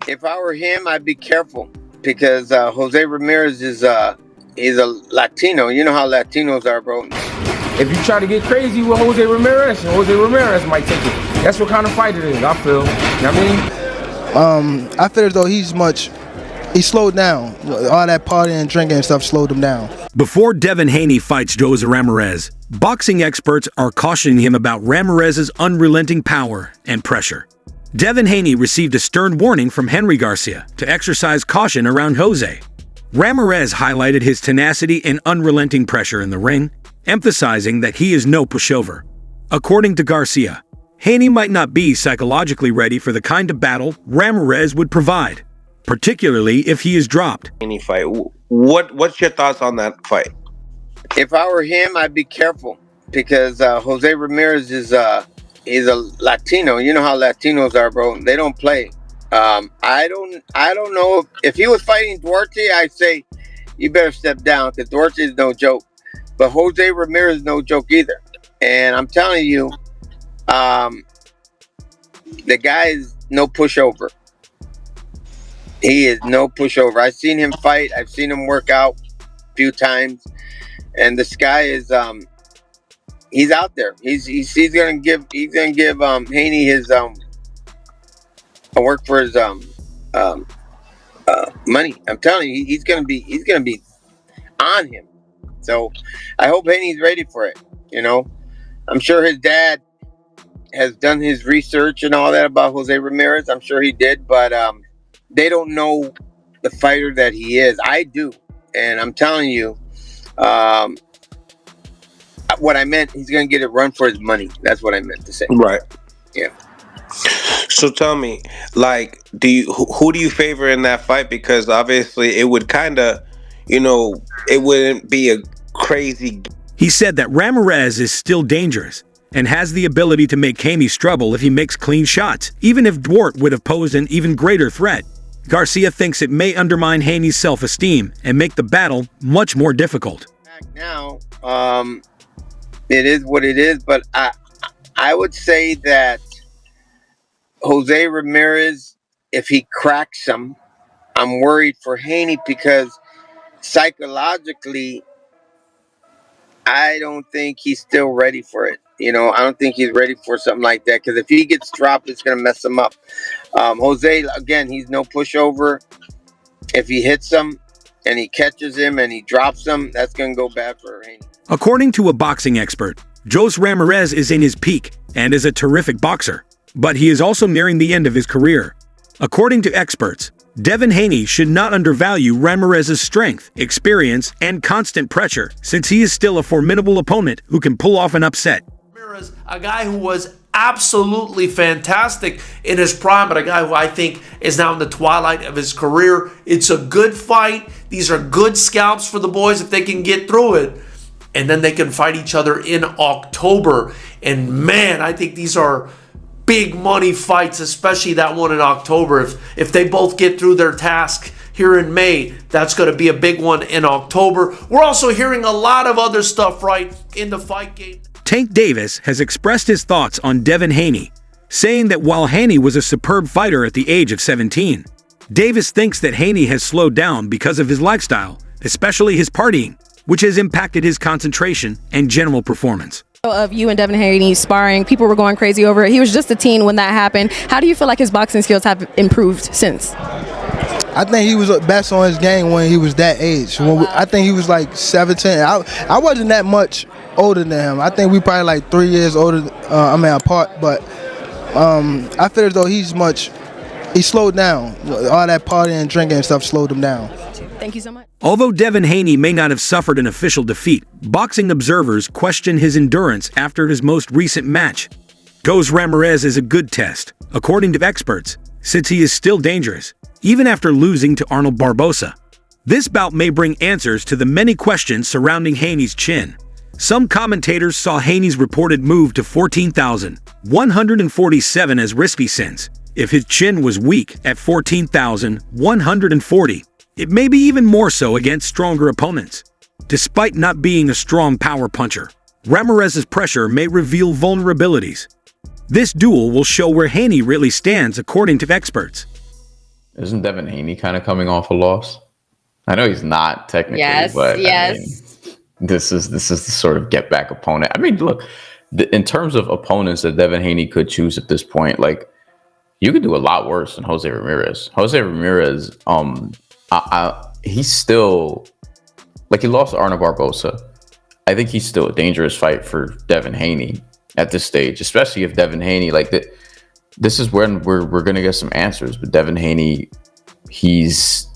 If I were him, I'd be careful because Jose Ramirez is he's a Latino. You know how Latinos are, bro. If you try to get crazy with Jose Ramirez might take it. That's what kind of fight it is, I feel. You know what I mean? I feel as though he slowed down. All that partying and drinking and stuff slowed him down. Before Devin Haney fights Jose Ramirez, boxing experts are cautioning him about Ramirez's unrelenting power and pressure. Devin Haney received a stern warning from Henry Garcia to exercise caution around Jose. Ramirez highlighted his tenacity and unrelenting pressure in the ring, emphasizing that he is no pushover. According to Garcia, Haney might not be psychologically ready for the kind of battle Ramirez would provide, particularly if he is dropped. Any fight. What's your thoughts on that fight? If I were him, I'd be careful because Jose Ramirez is he's a Latino. You know how Latinos are, bro. They don't play. I don't know if he was fighting Duarte, I'd say you better step down because Duarte is no joke. But Jose Ramirez is no joke either. And I'm telling you, the guy is no pushover. He is no pushover. I've seen him fight. I've seen him work out a few times. And this guy is he's out there. He's gonna give Haney his work for his money. I'm telling you, he's gonna be on him. So I hope Haney's ready for it. You know, I'm sure his dad has done his research and all that about Jose Ramirez. I'm sure he did, but they don't know the fighter that he is. I do, and I'm telling you, what I meant, he's gonna get a run for his money. That's what I meant to say. Right. Yeah. So tell me, like, who do you favor in that fight? Because obviously it would kind of, it wouldn't be a crazy. He said that Ramirez is still dangerous and has the ability to make Haney struggle if he makes clean shots, even if Duarte would have posed an even greater threat. Garcia thinks it may undermine Haney's self-esteem and make the battle much more difficult. Now, it is what it is, but I would say that Jose Ramirez, if he cracks him, I'm worried for Haney because psychologically, I don't think he's still ready for it. I don't think he's ready for something like that because if he gets dropped, it's going to mess him up. Jose, again, he's no pushover. If he hits him and he catches him and he drops him, that's going to go bad for Haney. According to a boxing expert, Jose Ramirez is in his peak and is a terrific boxer, but he is also nearing the end of his career. According to experts, Devin Haney should not undervalue Ramirez's strength, experience, and constant pressure, since he is still a formidable opponent who can pull off an upset. Ramirez, a guy who was absolutely fantastic in his prime, but a guy who I think is now in the twilight of his career. It's a good fight. These are good scalps for the boys if they can get through it. And then they can fight each other in October. And man, I think these are big money fights, especially that one in October. If they both get through their task here in May, that's going to be a big one in October. We're also hearing a lot of other stuff right in the fight game. Tank Davis has expressed his thoughts on Devin Haney, saying that while Haney was a superb fighter at the age of 17, Davis thinks that Haney has slowed down because of his lifestyle, especially his partying, which has impacted his concentration and general performance. Of you and Devin Haney sparring, people were going crazy over it. He was just a teen when that happened. How do you feel like his boxing skills have improved since? I think he was best on his game when he was that age. I think he was like 17. I wasn't that much older than him. I think we probably like 3 years older. Apart. But I feel as though he slowed down. All that partying and drinking and stuff slowed him down. Thank you so much. Although Devin Haney may not have suffered an official defeat, boxing observers question his endurance after his most recent match. Jose Ramirez is a good test, according to experts, since he is still dangerous, even after losing to Arnold Barbosa. This bout may bring answers to the many questions surrounding Haney's chin. Some commentators saw Haney's reported move to 14,147 as risky since, if his chin was weak at 14,140, it may be even more so against stronger opponents. Despite not being a strong power puncher, Ramirez's pressure may reveal vulnerabilities. This duel will show where Haney really stands according to experts. Isn't Devin Haney kind of coming off a loss? I know he's not technically, Yes, but yes. I mean, this is the sort of get back opponent. I mean, look, in terms of opponents that Devin Haney could choose at this point, like you could do a lot worse than Jose Ramirez. Jose Ramirez, he's still like he lost to Arna Barbosa. I think he's still a dangerous fight for Devin Haney at this stage, especially if Devin Haney this is when we're gonna get some answers. But Devin Haney, he's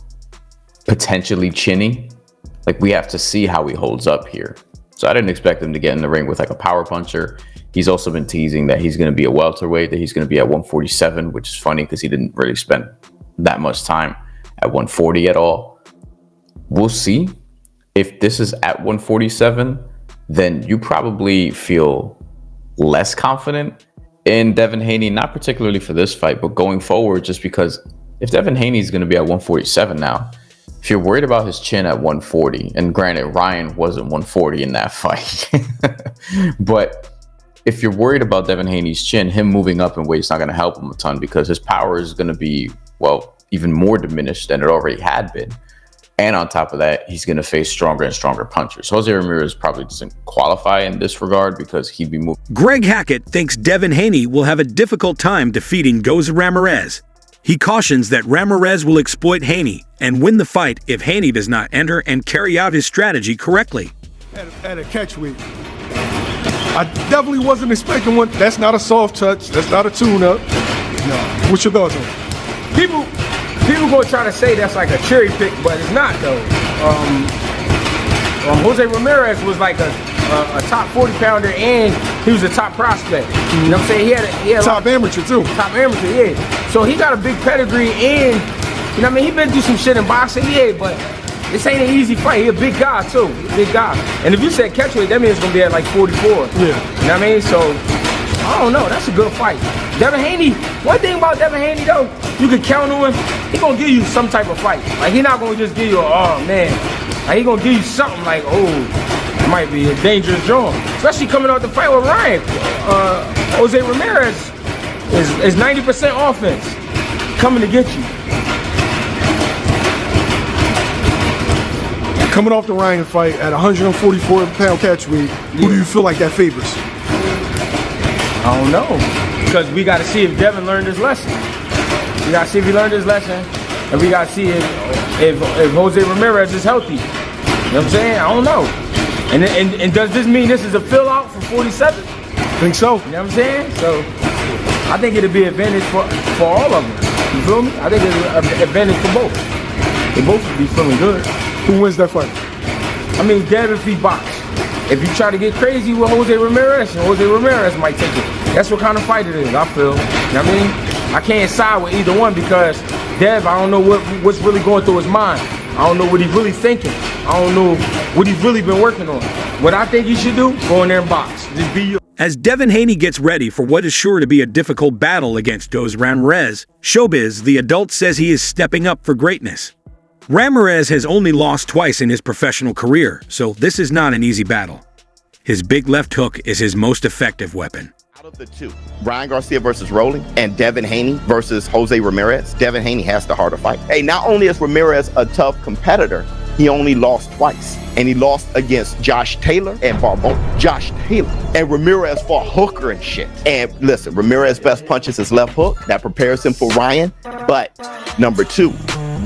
potentially chinny. Like we have to see how he holds up here. So I didn't expect him to get in the ring with like a power puncher. He's also been teasing that he's going to be a welterweight, that he's going to be at 147, which is funny because he didn't really spend that much time at 140 at all. We'll see. If this is at 147, then you probably feel less confident in Devin Haney, not particularly for this fight, but going forward, just because if Devin Haney is going to be at 147 now, if you're worried about his chin at 140, and granted, Ryan wasn't 140 in that fight, but if you're worried about Devin Haney's chin, him moving up in weight's not going to help him a ton because his power is going to be, well, even more diminished than it already had been. And on top of that, he's going to face stronger and stronger punchers. Jose Ramirez probably doesn't qualify in this regard because he'd be moving. Greg Hackett thinks Devin Haney will have a difficult time defeating Jose Ramirez. He cautions that Ramirez will exploit Haney and win the fight if Haney does not enter and carry out his strategy correctly. At a catch weight, I definitely wasn't expecting one. That's not a soft touch. That's not a tune-up. No. What's your thoughts on it? People gonna try to say that's like a cherry pick, but it's not though. Jose Ramirez was like a top 40 pounder and he was a top prospect. You know what I'm saying? He had top amateur too. Top amateur, yeah. So he got a big pedigree and, you know what I mean? He been through some shit in boxing, yeah, but this ain't an easy fight. He a big guy too, big guy. And if you said catchweight, that means it's gonna be at like 44. Yeah. You know what I mean? So, I don't know, that's a good fight. Devin Haney, one thing about Devin Haney though, you can count on him, he gonna give you some type of fight. Like he not gonna just give you oh man. Like he gonna give you something like, oh, it might be a dangerous draw. Especially coming out the fight with Ryan. Jose Ramirez is 90% offense coming to get you. Coming off the Ryan fight at 144-pound catch weight, who do you feel like that favors? I don't know, because we got to see if Devin learned his lesson. We got to see if he learned his lesson, and we got to see if Jose Ramirez is healthy. You know what I'm saying? I don't know. And does this mean this is a fill out for 47? Think so. You know what I'm saying? So I think it'd be an advantage for all of them. You feel me? I think it's an advantage for both. They both would be feeling good. Who wins that fight? I mean, Devin v. Box. If you try to get crazy with Jose Ramirez, Jose Ramirez might take it. That's what kind of fight it is, I feel. You know what I mean? I can't side with either one because Dev, I don't know what's really going through his mind. I don't know what he's really thinking. I don't know what he's really been working on. What I think he should do, go in there and box. Just be you. As Devin Haney gets ready for what is sure to be a difficult battle against Jose Ramirez, Showbiz, the adult, says he is stepping up for greatness. Ramirez has only lost twice in his professional career, so this is not an easy battle. His big left hook is his most effective weapon. Out of the two, Ryan Garcia versus Rolling and Devin Haney versus Jose Ramirez, Devin Haney has the harder fight. Hey, not only is Ramirez a tough competitor, he only lost twice. And he lost against Josh Taylor and Barbosa. Josh Taylor. And Ramirez fought hooker and shit. And listen, Ramirez's best punch is his left hook. That prepares him for Ryan. But number two,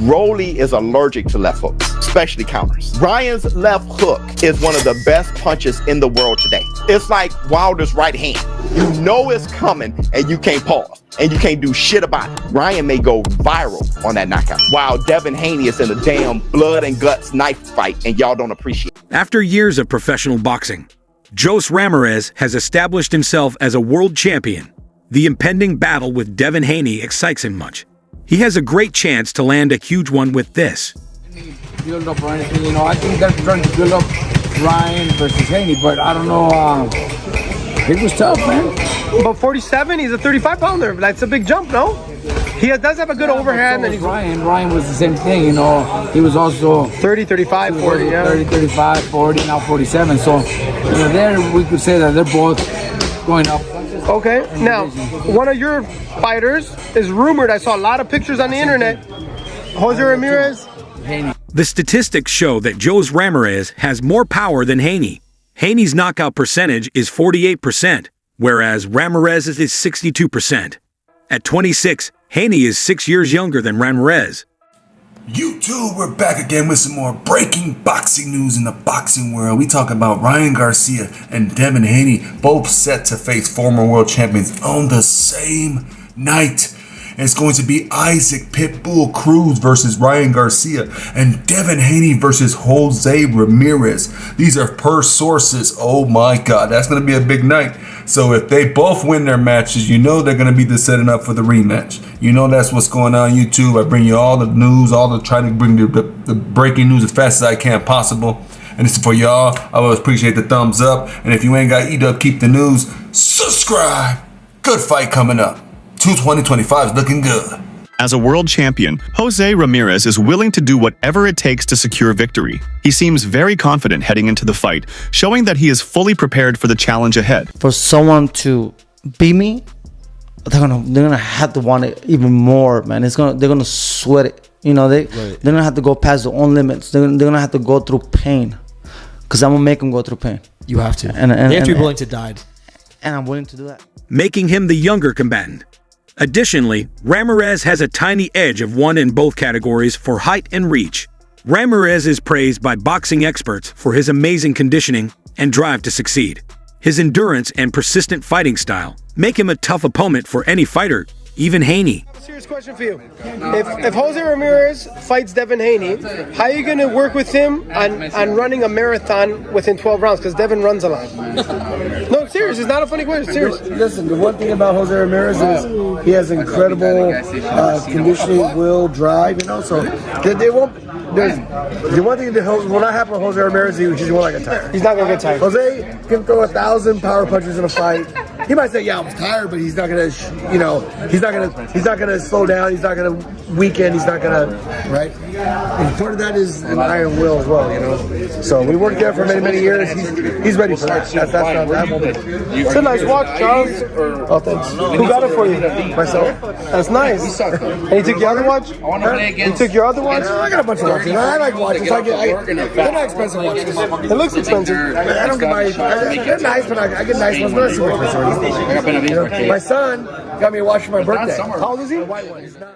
Rolly is allergic to left hooks, especially counters. Ryan's left hook is one of the best punches in the world today. It's like Wilder's right hand. You know it's coming and you can't pause and you can't do shit about it. Ryan may go viral on that knockout, while Devin Haney is in a damn blood and guts knife fight and y'all don't appreciate it. After years of professional boxing, Jose Ramirez has established himself as a world champion. The impending battle with Devin Haney excites him much. He has a great chance to land a huge one with this. Build up or anything, you know. I think they're trying to build up Ryan versus Haney, but I don't know. It was tough, man. But 47, he's a 35-pounder. That's a big jump, no? He does have a good overhand. So Ryan was the same thing, you know. He was also 30, 35, 40, yeah. 30, 35, 40, now 47. So, you know, there we could say that they're both going up. Okay. Now, one of your fighters is rumored. I saw a lot of pictures on the internet. Jose Ramirez. The statistics show that Jose Ramirez has more power than Haney. Haney's knockout percentage is 48%, whereas Ramirez's is 62%. At 26, Haney is 6 years younger than Ramirez. YouTube, we're back again with some more breaking boxing news in the boxing world. We talk about Ryan Garcia and Devin Haney, both set to face former world champions on the same night. It's going to be Isaac Pitbull Cruz versus Ryan Garcia and Devin Haney versus Jose Ramirez. These are per sources. Oh my God, that's going to be a big night. So if they both win their matches, you know they're going to be the setting up for the rematch. You know that's what's going on YouTube. I bring you all the news, try to bring the breaking news as fast as I can possible. And this is for y'all. I always appreciate the thumbs up. And if you ain't got eat up, keep the news. Subscribe. Good fight coming up. 2025 is looking good. As a world champion, Jose Ramirez is willing to do whatever it takes to secure victory. He seems very confident heading into the fight, showing that he is fully prepared for the challenge ahead. For someone to beat me, they're gonna have to want it even more, man. They're gonna sweat it. You know, they're gonna have to go past their own limits. They're gonna have to go through pain, because I'm gonna make them go through pain. You have to. And they have to be willing to die. And I'm willing to do that. Making him the younger combatant. Additionally, Ramirez has a tiny edge of one in both categories for height and reach. Ramirez is praised by boxing experts for his amazing conditioning and drive to succeed. His endurance and persistent fighting style make him a tough opponent for any fighter, even Haney. Serious question for you. If Jose Ramirez fights Devin Haney, how are you going to work with him on running a marathon within 12 rounds? Because Devin runs a lot. No, serious. It's not a funny question. Serious. Listen, the one thing about Jose Ramirez is he has incredible conditioning, will, drive, you know, so they won't. There's the one thing that will not happen with Jose Ramirez is he won't get tired. He's not going to get tired. Jose can throw 1,000 power punches in a fight. He might say, "Yeah, I was tired," but he's not gonna, he's not gonna slow down. He's not gonna weaken. He's not gonna, right? And part of that is an iron will as well, you know. So we worked there for many, many years. He's ready for that. That's not that moment. It's a nice watch, Charles. Oh, thanks. Who got it for you? Myself. That's nice. And you took your other watch? You took your other watch? I got a bunch of watches. I like watches. They're not expensive watches. It looks expensive. I don't get they're nice, but I get nice ones. But that's too expensive. My son got me a watch for my birthday. How old is he? A white one. He's 9.